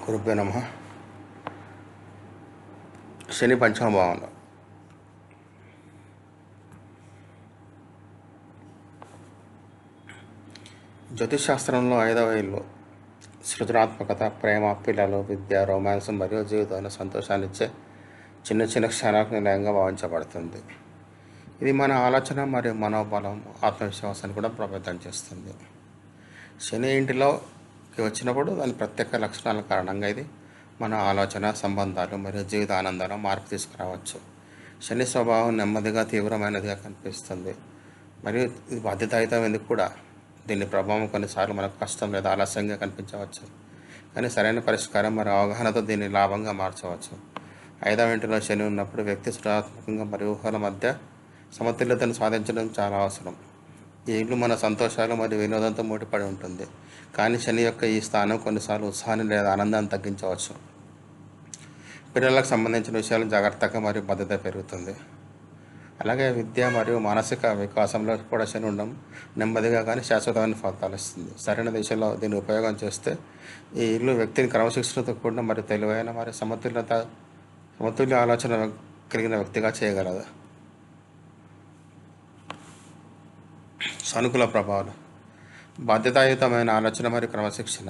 గురుభ్యో నమః. శని పంచమ భావంలో జ్యోతిష్ శాస్త్రంలో 5వ ఇల్లు సృజనాత్మకత, ప్రేమ, పిల్లలు, విద్య, రొమాన్స్ మరియు జీవితంలో సంతోషాన్నిచ్చే చిన్న చిన్న క్షణాలకు నిలయంగా భావించబడుతుంది. ఇది మన ఆలోచన మరియు మనోబలం, ఆత్మవిశ్వాసాన్ని కూడా ప్రభావితం చేస్తుంది. శని ఇంటిలోకి వచ్చినప్పుడు దాని ప్రత్యేక లక్షణాల కారణంగా ఇది మన ఆలోచన, సంబంధాలు మరియు జీవిత ఆనందాలు మార్పు తీసుకురావచ్చు. శని స్వభావం నెమ్మదిగా, తీవ్రమైనదిగా కనిపిస్తుంది మరియు ఇది బాధ్యతాయుతమైనది కూడా. దీని ప్రభావం కొన్నిసార్లు మనకు కష్టం లేదా ఆలస్యంగా కనిపించవచ్చు, కానీ సరైన పరిష్కారం మరియు అవగాహనతో దీన్ని లాభంగా మార్చవచ్చు. 5వ ఇంటిలో శని ఉన్నప్పుడు వ్యక్తి సృజనాత్మకంగా మరియు ఊహల మధ్య సమతుల్యతను సాధించడం చాలా అవసరం. ఈ ఇల్లు మన సంతోషాలు మరియు వినోదంతో ముడిపడి ఉంటుంది, కానీ శని యొక్క ఈ స్థానం కొన్నిసార్లు ఉత్సాహాన్ని లేదా ఆనందాన్ని తగ్గించవచ్చు. పిల్లలకు సంబంధించిన విషయాలు జాగ్రత్తగా మరియు భద్రత పెరుగుతుంది. అలాగే విద్య మరియు మానసిక వికాసంలో కూడా శని ఉండడం నెమ్మదిగా కానీ శాశ్వతమైన ఫలితాలు ఇస్తుంది. సరైన దిశలో దీన్ని ఉపయోగం చేస్తే ఈ ఇల్లు వ్యక్తిని క్రమశిక్షణతో కూడిన మరియు తెలివైన మరియు సమతుల్య ఆలోచన కలిగిన వ్యక్తిగా చేయగలదు. సానుకూల ప్రభావాలు: బాధ్యతాయుతమైన ఆలోచన మరియు క్రమశిక్షణ.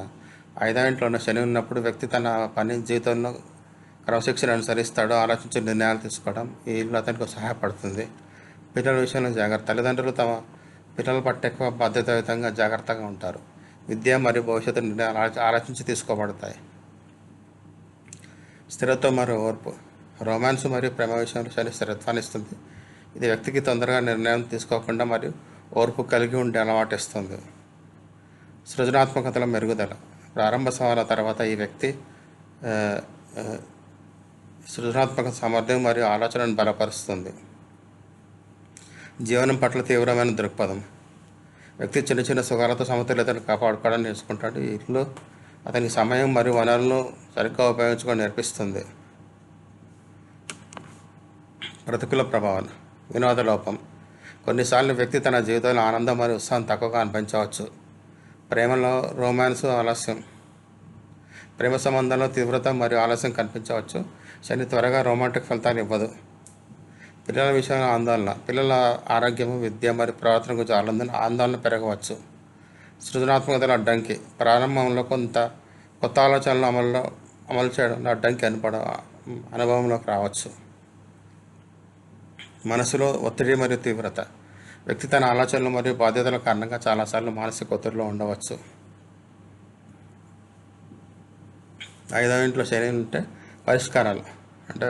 5వ ఇంట్లో ఉన్న శని ఉన్నప్పుడు వ్యక్తి తన పని, జీవితంలో క్రమశిక్షణ అనుసరిస్తాడు. ఆలోచించి నిర్ణయాలు తీసుకోవడం ఈ ఇల్లు అతనికి సహాయపడుతుంది. పిల్లల విషయంలో జాగ్రత్త. తల్లిదండ్రులు తమ పిల్లల పట్ల ఎక్కువ బాధ్యతాయుతంగా జాగ్రత్తగా ఉంటారు. విద్య మరియు భవిష్యత్తు నిర్ణయాలు ఆలోచించి తీసుకోబడతాయి. స్థిరత్వం మరియు ఓర్పు. రొమాన్స్ మరియు ప్రేమ విషయంలో శని స్థిరత్వాన్ని ఇస్తుంది. ఇది వ్యక్తికి తొందరగా నిర్ణయం తీసుకోకుండా మరియు ఓర్పు కలిగి ఉండే అలవాటు ఇస్తుంది. సృజనాత్మకతలో మెరుగుదల. ప్రారంభ సవాళ్ళ తర్వాత ఈ వ్యక్తి సృజనాత్మక సామర్థ్యం మరియు ఆలోచనను బలపరుస్తుంది. జీవనం పట్ల తీవ్రమైన దృక్పథం. వ్యక్తి చిన్న చిన్న సుఖాలతో సమతుల్యతను కాపాడుకోవడానికి నేర్చుకుంటాడు. ఈ ఇల్లు అతనికి సమయం మరియు వనరులను సరిగ్గా ఉపయోగించుకొని నేర్పిస్తుంది. ప్రతికూల ప్రభావాలు. వినోద లోపం. కొన్నిసార్లు వ్యక్తి తన జీవితంలో ఆనందం మరియు ఉత్సాహం తక్కువగా అనిపించవచ్చు. ప్రేమలో రొమాన్స్ ఆలస్యం. ప్రేమ సంబంధంలో తీవ్రత మరియు ఆలస్యం కనిపించవచ్చు. శని త్వరగా రొమాంటిక్ ఫలితాలు ఇవ్వదు. పిల్లల విషయంలో ఆందోళన. పిల్లల ఆరోగ్యము, విద్య మరియు ప్రవర్తన గురించి ఆందోళన పెరగవచ్చు. సృజనాత్మకతలో అడ్డంకి. ప్రారంభంలో కొత్త ఆలోచనలు అమలు చేయడంలో అడ్డంకి అనుభవంలోకి రావచ్చు. మనసులో ఒత్తిడి మరియు తీవ్రత. వ్యక్తి తన ఆలోచనలు మరియు బాధ్యతల కారణంగా చాలాసార్లు మానసిక ఒత్తిడిలో ఉండవచ్చు. 5వ ఇంట్లో శని ఉంటే పరిష్కారాలు అంటే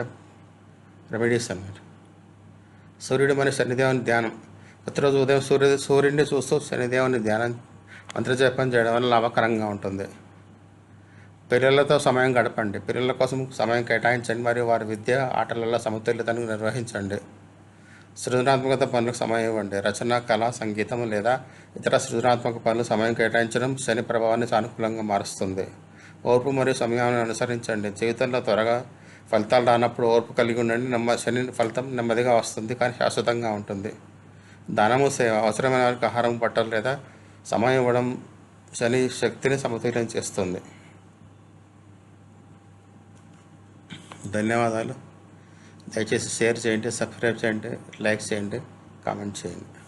రెమెడీస్ అన్నమాట. సూర్యుడు మరియు శనిదేవుని ధ్యానం. ప్రతిరోజు ఉదయం సూర్యుడిని చూస్తూ శనిదేవుని ధ్యానం, మంత్రజపం చేయడం వల్ల లాభకరంగా ఉంటుంది. పిల్లలతో సమయం గడపండి. పిల్లల కోసం సమయం కేటాయించండి మరియు వారి విద్య, ఆటలలో సమతుల్యతను నిర్వహించండి. సృజనాత్మకత పనులకు సమయం ఇవ్వండి. రచన, కళ, సంగీతం లేదా ఇతర సృజనాత్మక పనులు సమయం కేటాయించడం శని ప్రభావాన్ని సానుకూలంగా మారుస్తుంది. ఓర్పు మరియు సమయాన్ని అనుసరించండి. జీవితంలో త్వరగా ఫలితాలు రానప్పుడు ఓర్పు కలిగి ఉండండి. శని ఫలితం నెమ్మదిగా వస్తుంది, కానీ శాశ్వతంగా ఉంటుంది. దానము, సేవ. అవసరమైన వారికి ఆహారం, బట్టలు లేదా సమయం ఇవ్వడం శని శక్తిని సమతుల్యం చేస్తుంది. ధన్యవాదాలు. దయచేసి షేర్ చేయండి, సబ్స్క్రైబ్ చేయండి, లైక్ చేయండి, కామెంట్ చేయండి.